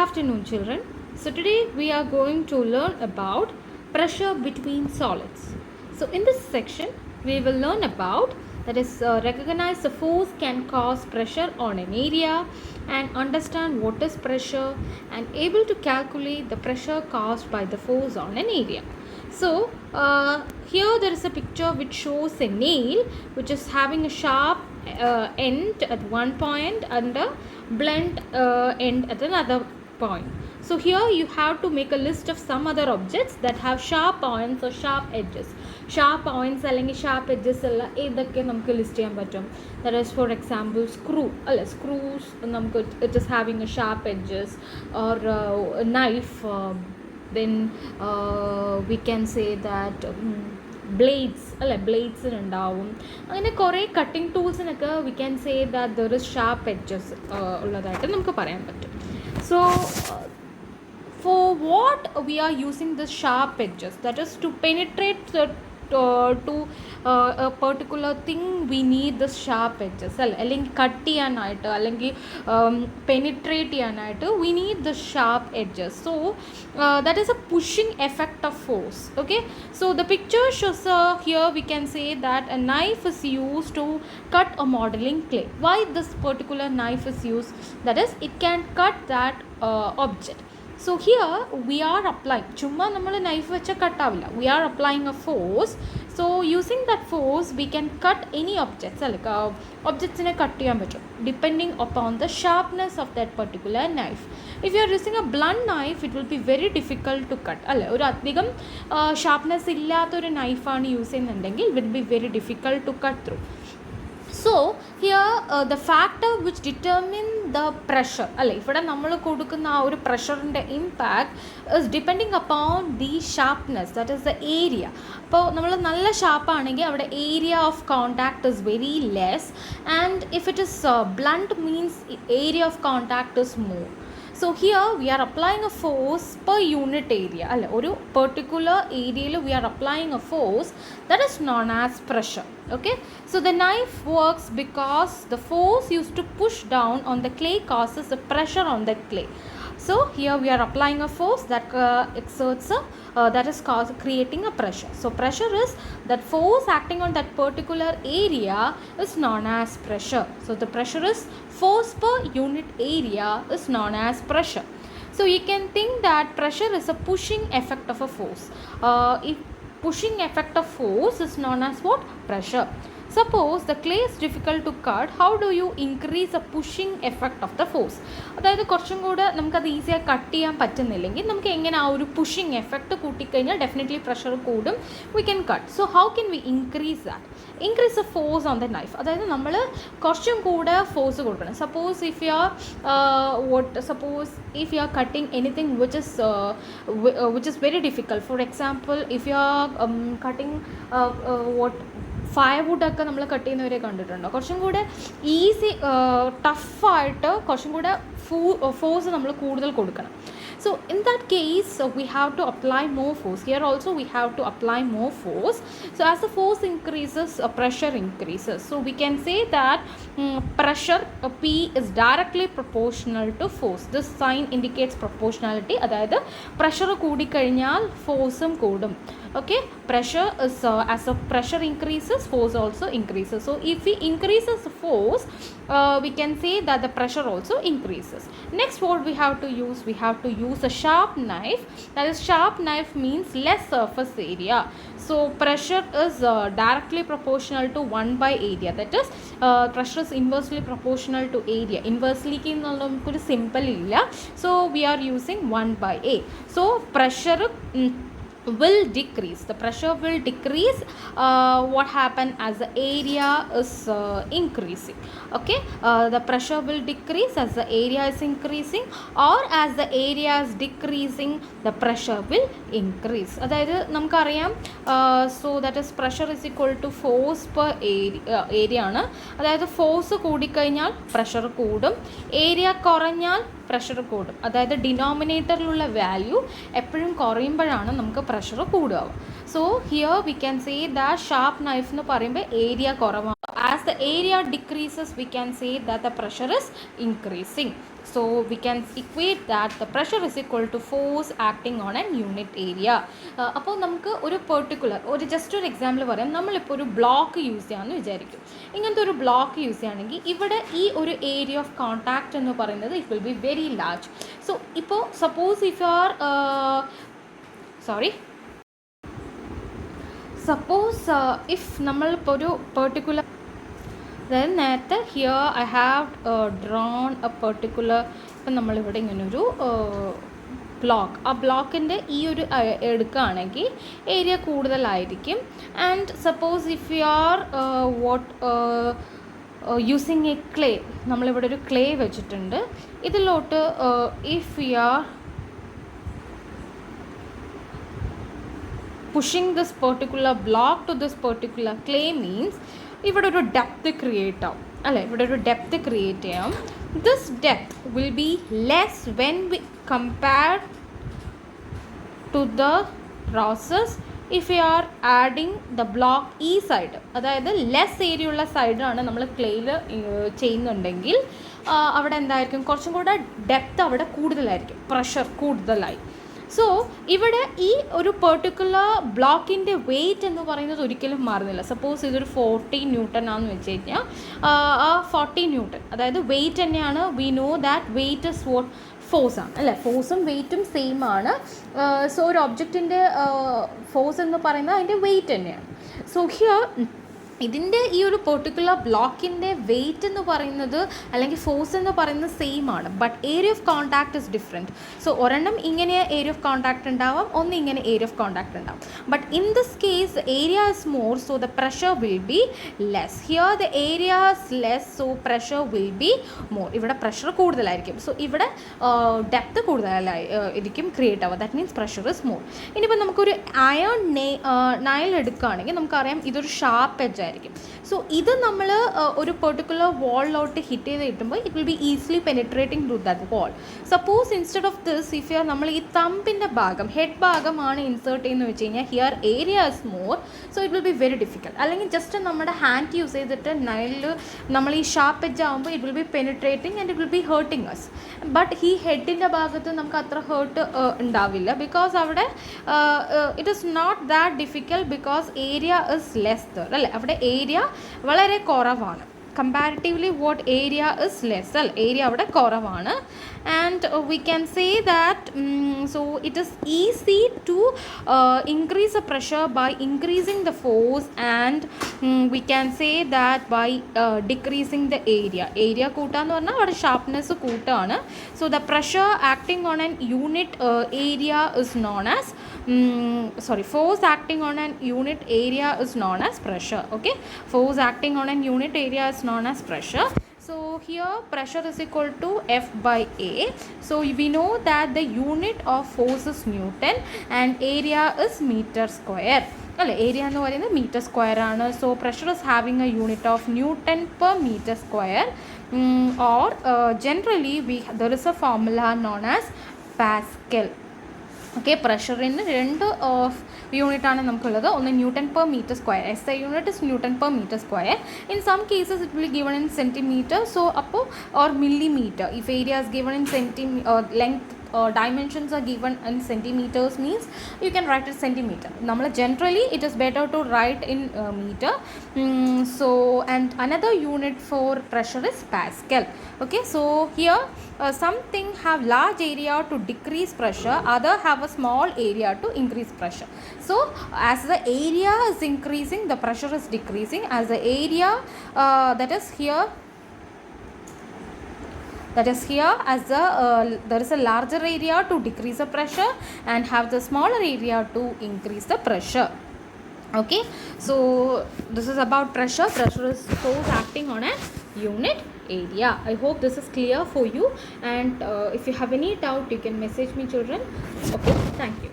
afternoon, children. So today we are going to learn about pressure between solids. So in this section we will learn about, that is, recognize the force can cause pressure on an area and understand what is pressure and able to calculate the pressure caused by the force on an area. So here there is a picture which shows a nail which is having a sharp end at one point and a blunt end at another point. So here you have to make a list of some other objects that have sharp points or sharp edges. Sharp points അല്ലെങ്കിൽ sharp edges ഉള്ള ഏതൊക്കെ നമുക്ക് list ചെയ്യാൻ പറ്റും? That is, for example, screws നമുക്ക് it is having a sharp edges, or a knife, then we can say that blades അല്ലേ, ബ്ലേഡ്സിനുണ്ടാവും. അങ്ങനെ കുറേ കട്ടിംഗ് ടൂൾസിനൊക്കെ we can say that there is sharp edges ഉള്ളതായിട്ട് നമുക്ക് പറയാൻ പറ്റും. So for what we are using the sharp edges, that is to penetrate to a particular thing, we need the sharp edges അല്ലെങ്കിൽ cut ചെയ്യാനായിട്ട് അല്ലെങ്കിൽ penetrate ചെയ്യാനായിട്ട് we need the sharp edges. So that is a pushing effect of force. Okay, so the picture shows here we can say that a knife is used to cut a modeling clay. Why this particular knife is used? That is, it can cut that object. So here we are applying, ചുമ്മാ നമ്മൾ knife വെച്ചാൽ കട്ടാവില്ല, we are applying a force. So using that force we can cut any objects, like objectsനെ cut ചെയ്യാൻ പറ്റും depending upon the sharpness of that particular knife. If you are using a blunt knife, it will be very difficult to cut. അല്ലേ, ഒരു അധികം sharpness ഇല്ലാത്തൊരു നൈഫാണ് use ചെയ്യുന്നുണ്ടെങ്കിൽ it will be very difficult to cut through. So here the factor which determine the pressure, അല്ലേ, ഇവിടെ നമ്മൾ കൊടുക്കുന്ന ആ ഒരു പ്രഷറിൻ്റെ impact is depending upon the sharpness, that is the area. അപ്പോൾ നമ്മൾ നല്ല ഷാർപ്പാണെങ്കിൽ അവിടെ area of contact is very less, and if it is blunt means area of contact is more. So here we are applying a force per unit area, അല്ല, ഒരു particular ഏരിയയിൽ we are applying a force that is known as pressure. Okay, so the knife works because the force used to push down on the clay causes a pressure on the clay. So here we are applying a force that exerts that is creating a pressure. So pressure is that force acting on that particular area is known as pressure. So the pressure is force per unit area is known as pressure. So you can think that pressure is a pushing effect of a force. If pushing effect of force is known as what? Pressure. Suppose the clay is difficult to cut, how do you increase the pushing effect of the force? അതായത് കുറച്ചും കൂടെ നമുക്കത് ഈസിയായി cut ചെയ്യാൻ പറ്റുന്നില്ലെങ്കിൽ നമുക്ക് എങ്ങനെ ആ ഒരു പുഷിങ് എഫക്റ്റ് കൂട്ടിക്കഴിഞ്ഞാൽ ഡെഫിനറ്റ്ലി പ്രഷർ കൂടും, we can cut. So how can we increase that? Increase the force on the knife. അതായത് നമ്മൾ കുറച്ചും കൂടെ ഫോഴ്സ് കൊടുക്കണം. Suppose if you R cutting anything which is very difficult. For example, if you are cutting ഫയർവുഡൊക്കെ നമ്മൾ cut ചെയ്യുന്നവരെ കണ്ടിട്ടുണ്ടോ? കുറച്ചും കൂടെ ഈസി ടഫായിട്ട് കുറച്ചും കൂടെ ഫോഴ്സ് നമ്മൾ കൂടുതൽ കൊടുക്കണം. So in that case we have to apply more force. Here also we have to apply more force. So as the force increases, pressure increases. So we can say that pressure P is directly proportional to force. This sign indicates proportionality. അതായത് pressure കൂടിക്കഴിഞ്ഞാൽ ഫോഴ്സും കൂടും. Okay, pressure is as the pressure increases, force also increases. So if we increases the force, we can say that the pressure also increases. Next, what we have to use? We have to use a sharp knife. That is, sharp knife means less surface area. So pressure is directly proportional to 1 by area. That is, pressure is inversely proportional to area. Inversely ki namukku simple illa. So we are using 1 by A. So pressure will decrease. The pressure will decrease. What happen as the area is increasing? Okay, the pressure will decrease as the area is increasing, or as the area is decreasing, the pressure will increase. അതായത് നമുക്കറിയാം, so that is pressure is equal to force per area ആണ്. അതായത് force കൂടിക്കഴിഞ്ഞാൽ pressure കൂടും, area കുറഞ്ഞാൽ pressure കൂടും. അതായത് ഡിനോമിനേറ്ററിലുള്ള value എപ്പോഴും കുറയുമ്പോഴാണ് നമുക്ക് പ്രഷർ കൂടുക. So here we can say that sharp knife എന്ന് പറയുമ്പോൾ ഏരിയ കുറവാണ്. As the area decreases, we can say that the pressure is increasing. So we can equate that the pressure is equal to force acting on an unit area. അപ്പോൾ നമുക്ക് ഒരു particular just ഒരു example പറയാം. നമ്മളിപ്പോൾ ഒരു block use ചെയ്യാമെന്ന് വിചാരിക്കും. ഇങ്ങനത്തെ ഒരു ബ്ലോക്ക് യൂസ് ചെയ്യുകയാണെങ്കിൽ ഇവിടെ ഈ ഒരു ഏരിയ ഓഫ് കോൺടാക്റ്റ് എന്ന് പറയുന്നത് it will be very large. So ഇപ്പോൾ suppose if you are if നമ്മളിപ്പോൾ ഒരു പെർട്ടിക്കുലർ then നേരത്തെ here I have drawn a particular, ഇപ്പം നമ്മളിവിടെ ഇങ്ങനൊരു ബ്ലോക്ക്, ആ ബ്ലോക്കിൻ്റെ ഈ ഒരു എടുക്കുകയാണെങ്കിൽ ഏരിയ കൂടുതലായിരിക്കും. And suppose if you are using A clay, നമ്മളിവിടെ ഒരു ക്ലേ വെച്ചിട്ടുണ്ട്, ഇതിലോട്ട് if you R pushing this particular block to this particular clay means ഇവിടെ ഒരു ഡെപ്ത് ക്രിയേറ്റ് ആവും അല്ലേ, ഇവിടെ ഒരു ഡെപ്ത് ക്രിയേറ്റ് ചെയ്യാം. This depth will be less when we compare to the process if you are adding the block ഈ side, അതായത് less area ഉള്ള സൈഡാണ് നമ്മൾ ക്ലേയിൽ ചെയ്യുന്നുണ്ടെങ്കിൽ അവിടെ എന്തായിരിക്കും, കുറച്ചും കൂടെ ഡെപ്ത് അവിടെ കൂടുതലായിരിക്കും, പ്രഷർ കൂടുതലായി. സോ ഇവിടെ ഈ ഒരു പെർട്ടിക്കുലർ ബ്ലോക്കിൻ്റെ വെയ്റ്റ് എന്ന് പറയുന്നത് ഒരിക്കലും മാറുന്നില്ല. സപ്പോസ് ഇതൊരു 40 ന്യൂട്ടൺ ആണെന്ന് വെച്ച് കഴിഞ്ഞാൽ ആ 40 ന്യൂട്ടൺ അതായത് വെയ്റ്റ് തന്നെയാണ്. We know that weight is what ഫോഴ്സാണ് അല്ലേ, ഫോഴ്സും വെയ്റ്റും സെയിം ആണ്. സോ ഒരു ഒബ്ജക്റ്റിൻ്റെ ഫോഴ്സ് എന്ന് പറയുന്നത് അതിൻ്റെ വെയ്റ്റ് തന്നെയാണ്. സോ ഹിയർ ഇതിൻ്റെ ഈ ഒരു പെർട്ടിക്കുലർ ബ്ലോക്കിൻ്റെ വെയ്റ്റ് എന്ന് പറയുന്നത് അല്ലെങ്കിൽ ഫോഴ്സ് എന്ന് പറയുന്നത് സെയിം ആണ്, but area of contact is different. So ഒരെണ്ണം ഇങ്ങനെ ഏരിയ ഓഫ് കോൺടാക്ട് ഉണ്ടാവാം, ഒന്ന് ഇങ്ങനെ ഏരിയ ഓഫ് കോൺടാക്ട് ഉണ്ടാവും. But in this case area is more, so the pressure will be less. Here the area is less, so pressure will be more. ഇവിടെ pressure കൂടുതലായിരിക്കും, so ഇവിടെ depth കൂടുതലായി ഇരിക്കും create ആവുക. That means pressure is more. ഇനിയിപ്പോൾ നമുക്കൊരു iron Nile എടുക്കുകയാണെങ്കിൽ നമുക്കറിയാം ഇതൊരു ഷാർപ്പ് എഡ്ജ് ആയിരിക്കും. സോ ഇത് നമ്മൾ ഒരു പെർട്ടിക്കുലർ വാളിലോട്ട് ഹിറ്റ് ചെയ്ത് കിട്ടുമ്പോൾ it will be easily penetrating to that wall. Suppose instead of this if you നമ്മൾ ഈ തമ്പിൻ്റെ ഭാഗം ഹെഡ് ഭാഗമാണ് ഇൻസേർട്ട് ചെയ്യുന്നത് വെച്ച് കഴിഞ്ഞാൽ here area is more, so it will be very difficult. അല്ലെങ്കിൽ ജസ്റ്റ് നമ്മുടെ ഹാൻഡ് യൂസ് ചെയ്തിട്ട് നൈലിൽ നമ്മൾ ഈ ഷാർപ്പ് എഡ്ജ് ആകുമ്പോൾ it will be penetrating and it will be hurting us. But ഈ ഹെഡിൻ്റെ ഭാഗത്ത് നമുക്ക് അത്ര ഹേർട്ട് ഉണ്ടാവില്ല, ബിക്കോസ് അവിടെ it is not that difficult because area is less there അല്ലേ, അവിടെ ഏരിയ വളരെ കുറവാണ്. Comparatively what area is less അല്ല, ഏരിയ അവിടെ കുറവാണ്. And we can say that so it is easy to increase the pressure by increasing the force and we can say that by decreasing the area കൂട്ടാന്ന് പറഞ്ഞാൽ അവിടെ sharpness കൂട്ടാണ്. So the pressure acting on an unit area is known as force acting on an unit area is known as pressure. Okay, force acting on an unit area is known as pressure. So here pressure is equal to F by A. So we know that the unit of force is Newton and area is meter square. Area എന്ന് പറയുന്നത് metre square ആണ്. So pressure is having a unit of newton per metre square or generally there is a formula known as Pascal. Okay, പ്രഷറിന് രണ്ട് യൂണിറ്റാണ് നമുക്കുള്ളത്. ഒന്ന് newton per metre square, S I unit is newton per metre square. In some cases it will given in centimetre, so അപ്പോൾ or millimetre. If area is given in length dimensions are given in centimeters means you can write it centimeter. Nammal generally it is better to write in meter. So and another unit for pressure is Pascal. Okay, so here something have large area to decrease pressure, other have a small area to increase pressure. So as the area is increasing, the pressure is decreasing. As the area that is here as there is a larger area to decrease the pressure and have the smaller area to increase the pressure. Okay, so this is about pressure. Pressure is force acting on a unit area. I hope this is clear for you, and if you have any doubt you can message me, children. Okay, thank you.